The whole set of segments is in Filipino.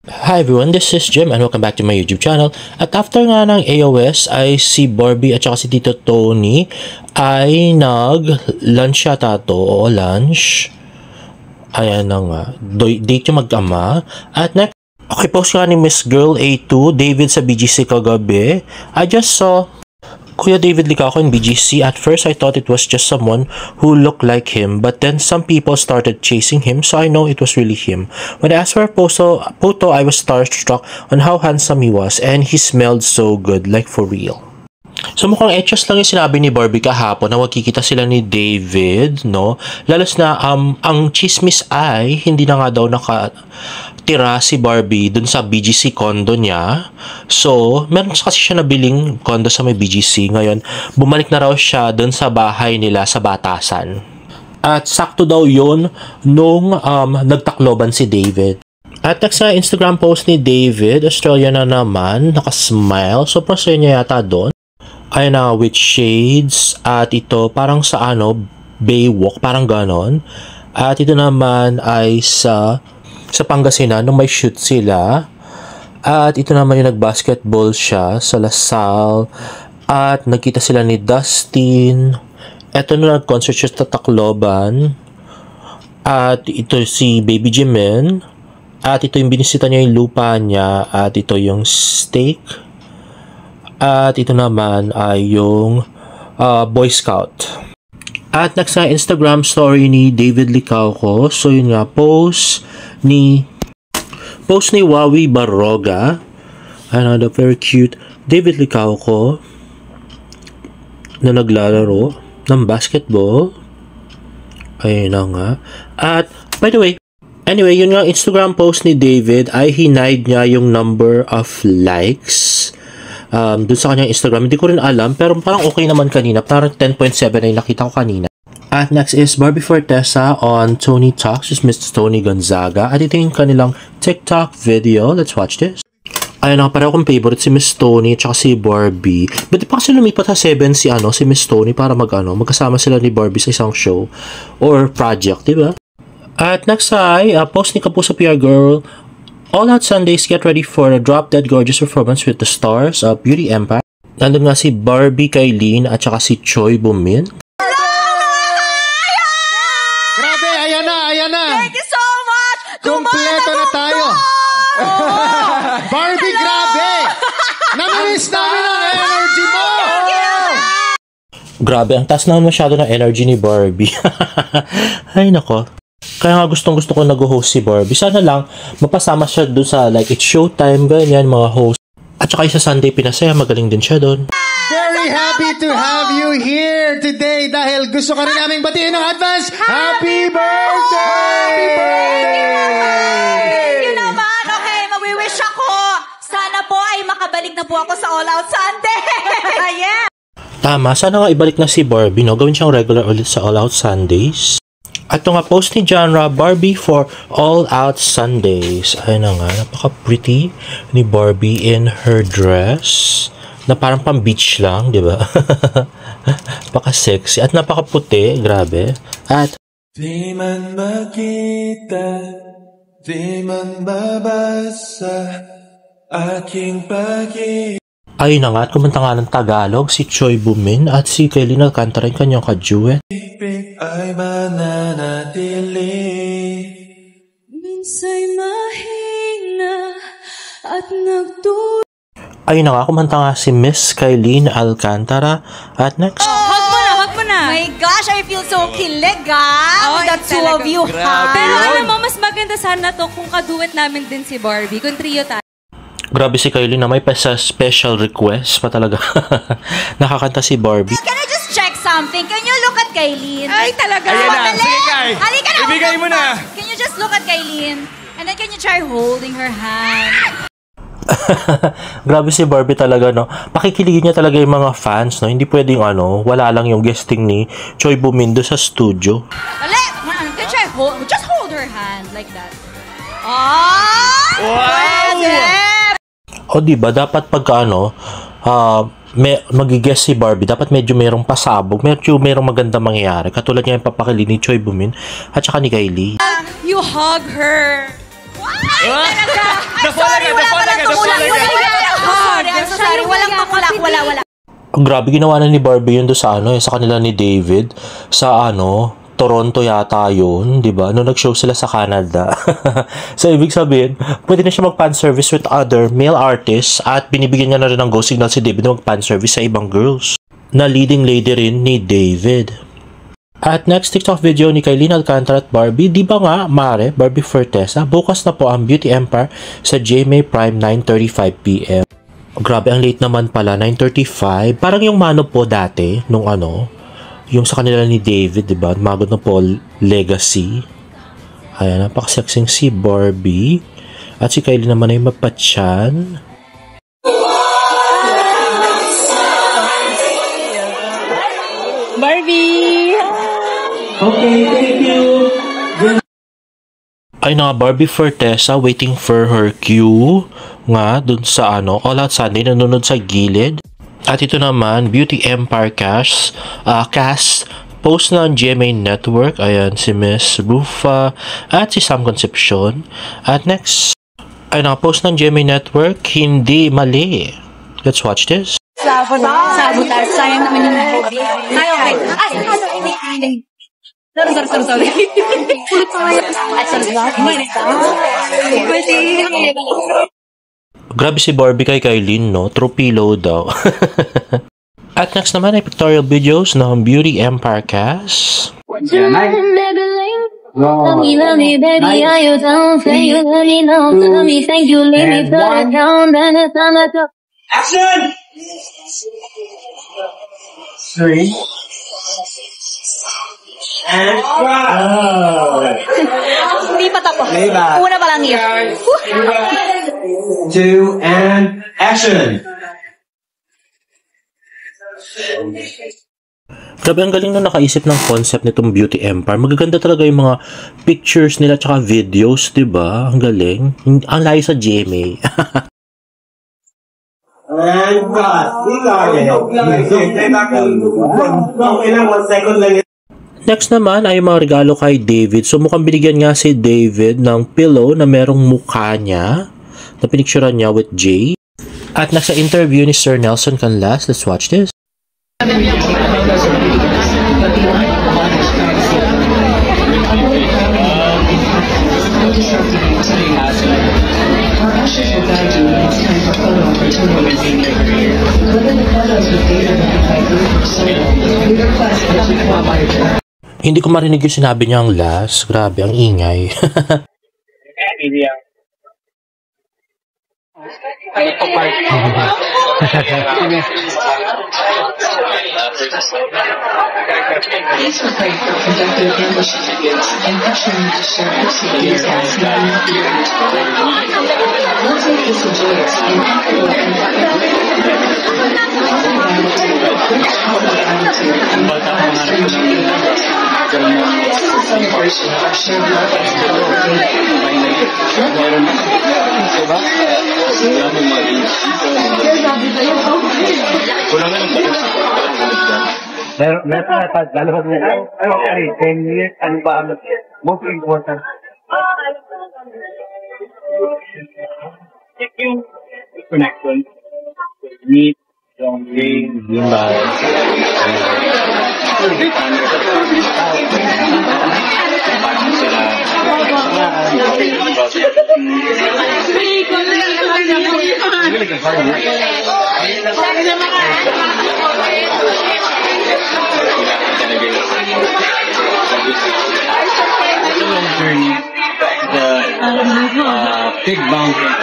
Hi everyone, this is Jim and welcome back to my YouTube channel. At after nga ng AOS ay si Barbie at saka si Tito Tony ay nag-lunch yata to o lunch. Ayan na nga, date yung mag-ama. At next, okay, post nga ni Miss Girl A2, David sa BGC kagabi. I just saw Kuya David Licauco in BGC. At first, I thought it was just someone who looked like him. But then, some people started chasing him, so I know it was really him. When I asked for a photo, I was starstruck on how handsome he was. And he smelled so good, like for real. So mukhang etchos lang yung sinabi ni Barbie kahapon na magkikita sila ni David, no? Lalos na ang chismis ay hindi na nga daw nakatira si Barbie dun sa BGC condo niya. So, meron kasi siya nabiling condo sa may BGC. Ngayon, bumalik na raw siya dun sa bahay nila sa Batasan. At sakto daw yun nung nagtakloban si David. At next na Instagram post ni David, Australia na naman, nakasmile. So, pasaya niya yata doon. Ayun na, with shades. At ito, parang sa Baywalk, parang ganon. At ito naman ay sa Pangasinan, nung may shoot sila. At ito naman yung nag-basketball siya sa Lasal. At nagkita sila ni Dustin. Ito nung nag-concert siya sa Tacloban. At ito si Baby Jimin. At ito yung binisita niya yung lupa niya. At ito yung steak. At ito naman ay yung Boy Scout. At next na Instagram story ni David Licauco. So yun nga, post ni Wawi Baroga. Another very cute David Licauco na naglalaro ng basketball. Ayun na nga. At by the way, anyway, yun nga Instagram post ni David ay hinide niya yung number of likes dun sa kanyang Instagram. Hindi ko rin alam, pero parang okay naman kanina. Parang 10.7 ay nakita ko kanina. At next is Barbie Fortesa on Tony Talks, is Mr. Tony Gonzaga. At ito yung kanilang TikTok video. Let's watch this. Ayun na, pareho kong favorite si Miss Tony at si Barbie. But di pa kasi lumipat sa 7 si Miss Tony para magkasama sila ni Barbie sa isang show or project, diba? At next ay post ni Kapuso PR Girl, All Out Sundays, get ready for a drop-dead gorgeous performance with the stars of Beauty Empire. Nandun nga si Barbie Kailin at saka si Choi Bumin. Grabe, ayan na! Thank you so much! Kompleto na tayo! Barbie, grabe! Namiss namin ang energy mo! Grabe, ang taas naman masyado ng energy ni Barbie. Ay, nako. Kaya nga gustong-gusto ko nag-host si Barbie. Sana lang, mapasama siya dun sa like It's Showtime, ganyan, mga host. At saka sa Sunday Pinasaya, magaling din siya dun. Very happy to have you here today dahil gusto ka rin naming batiin ng advance. Happy birthday! Thank you naman. Okay, mawiwish ako. Sana po ay makabalik na po ako sa All Out Sunday. Yeah! Tama, sana nga ibalik na si Barbie, no? Gawin siyang regular ulit sa All Out Sundays. At ito nga post ni Genre, Barbie for All Out Sundays. Ayun na nga, napaka-pretty ni Barbie in her dress. Na parang pang-beach lang, di ba? Napaka-sexy at napaka-puti, grabe. At di man makita, di man mabasa, aking pag-ibig. ayun na nga, at kumanta nga ng Tagalog si Choi Bumin at si Kailin Alcantara yung kanyang ka-duet. Ay mananatili. Minsa'y mahina at nagdulo. Ayun na nga, kumanta nga si Miss Kailin Alcantara. At next, Hug mo na. My gosh, I feel so kilig, with the two of you, Pero alam mo, mas maganda sana to kung kaduet namin din si Barbie, kung trio tayo. grabe si Kailin na may special request pa talaga. Nakakanta si Barbie. Can I just check something? Can you look at Kailin? Ay, talaga. Ayan na, sige Kay. Halika na. Ibigay mo na. Can you just look at Kailin? And then can you try holding her hand? Grabe si Barbie talaga, no? Pakikiligin niya talaga yung mga fans, no? Hindi pwedeng wala lang yung guesting ni Choi Bumindo sa studio. Can you try just hold her hand like that? Oh! Wow! O diba, dapat pagka mag-guess si Barbie, dapat medyo merong pasabog, medyo merong magandang mangyayari. Katulad niya yung papakili ni Choi Bumin at saka ni Kylie. You hug her. Ay, talaga! I'm so wala. Grabe, ginawa na ni Barbie yun doon sa sa kanila ni David. Sa Toronto yata yun, di ba? Nung nag-show sila sa Canada. So, ibig sabihin, pwede na siya mag-fan service with other male artists at binibigyan niya na rin ng go signal si David na mag-fan service sa ibang girls. Na leading lady rin ni David. At next TikTok video ni Kailin Alcantara at Barbie, di ba nga, Mare, Barbie Fortesa, bukas na po ang Beauty Empire sa GMA Prime 9:35 p.m. Grabe, ang late naman pala, 9:35. Parang yung Mano po dati, nung yung sa kanila ni David, diba? Magod na po, Legacy. Ayan, napakasexing si Barbie. At si Kylie naman ay mapatyan. Barbie! Okay, thank you. Ay na, Barbie Fortesa waiting for her cue nga dun sa All Out Sunday, nanonood sa gilid. At ito naman, Beauty Empire cast post ng GMA Network. Ayan, si Miss Rufa at si Sam Concepcion. At next, ay post ng GMA Network, hindi mali. Let's watch this. Sabotage. Sayang naman yung baby. Ay, okay. Sorry. Grabe si Barbie kay Kailin, no? Tropilo daw. At next naman ay pictorial videos ng Beauty Empire cast. Love me, baby, are you down? Say you let me know. Tell me, thank you, leave me to the ground. Then it's time to go. Action! 3. And Hindi pa tapos. Diba? Una pa lang yun. 2 and action! Grabe, ang galing na nakaisip ng concept nitong Beauty Empire. Magaganda talaga yung mga pictures nila tsaka videos, diba? Ang galing. Ang layo sa GMA. And cut! Next naman ay mga regalo kay David. So mukhang binigyan nga si David ng pillow na merong mukha niya na pinicturean niya with Jay. At nasa interview ni Sir Nelson Canlas, let's watch this. Hindi ko marinig yung sinabi niya ang last. Grabe, ang ingay. Please refrain from conducting ambush interviews and ushering to share procedures as non-appearance. We'll take this enjoyers in equitable This is a celebration of our shared love and Meron na dalawa mo. Okay, 10 years, ano ba ang most important? Check yung connection. Meet, yung game, journey, the big mountain,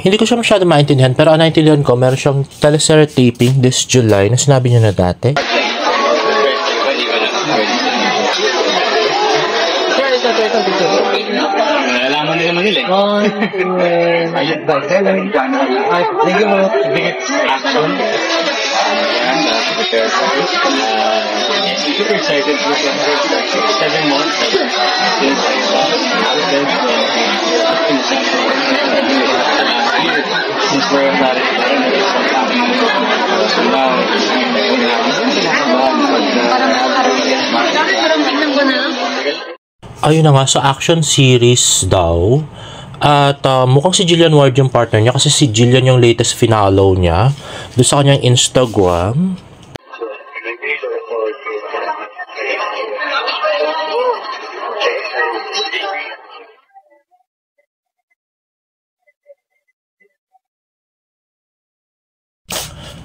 Hindi ko siya masyado maintindihan, pero ang naintindihan ko, meron siyang teleserye taping this July na sinabi niya na dati. Nalaman nila Manila eh. Ayun ba? Thank you mo. Action. And prepare for it. Super excited for 7 months since I started since we're not in so now Ayun na nga, sa action series daw. At mukhang si Jillian Ward yung partner niya kasi si Jillian yung latest finalo niya doon sa kanyang Instagram.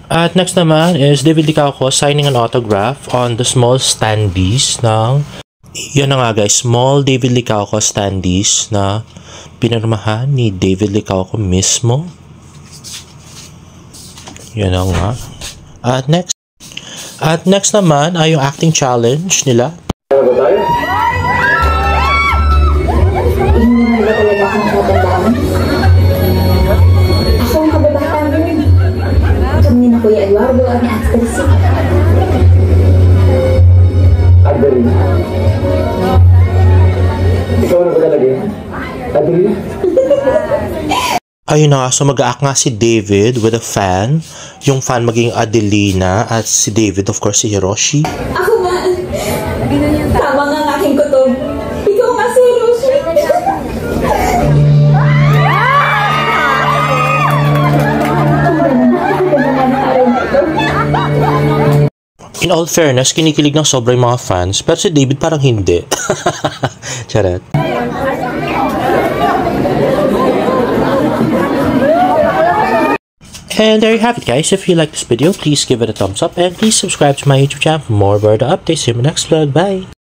At next naman is David Licauco signing an autograph on the small standees ng yan na nga guys, small David Licauco standees na pinirmahan ni David Licauco mismo. Yan na nga. At next naman ay yung acting challenge nila. Ako ang kababataan din. Kami na Kuya Eduardo ang actress. Adeline. Ikaw na ba talaga? Adeline? Ayun na nga, so mag-a-act nga si David with a fan. Yung fan maging Adelina at si David, of course, si Hiroshi. Ako nga. Tama nga ang aking kutob. Ikaw nga si Hiroshi. In all fairness, kinikilig ng sobrang mga fans, pero si David parang hindi. Charot. And there you have it guys. If you like this video, please give it a thumbs up and please subscribe to my YouTube channel for more Berta updates. See you in my next vlog. Bye!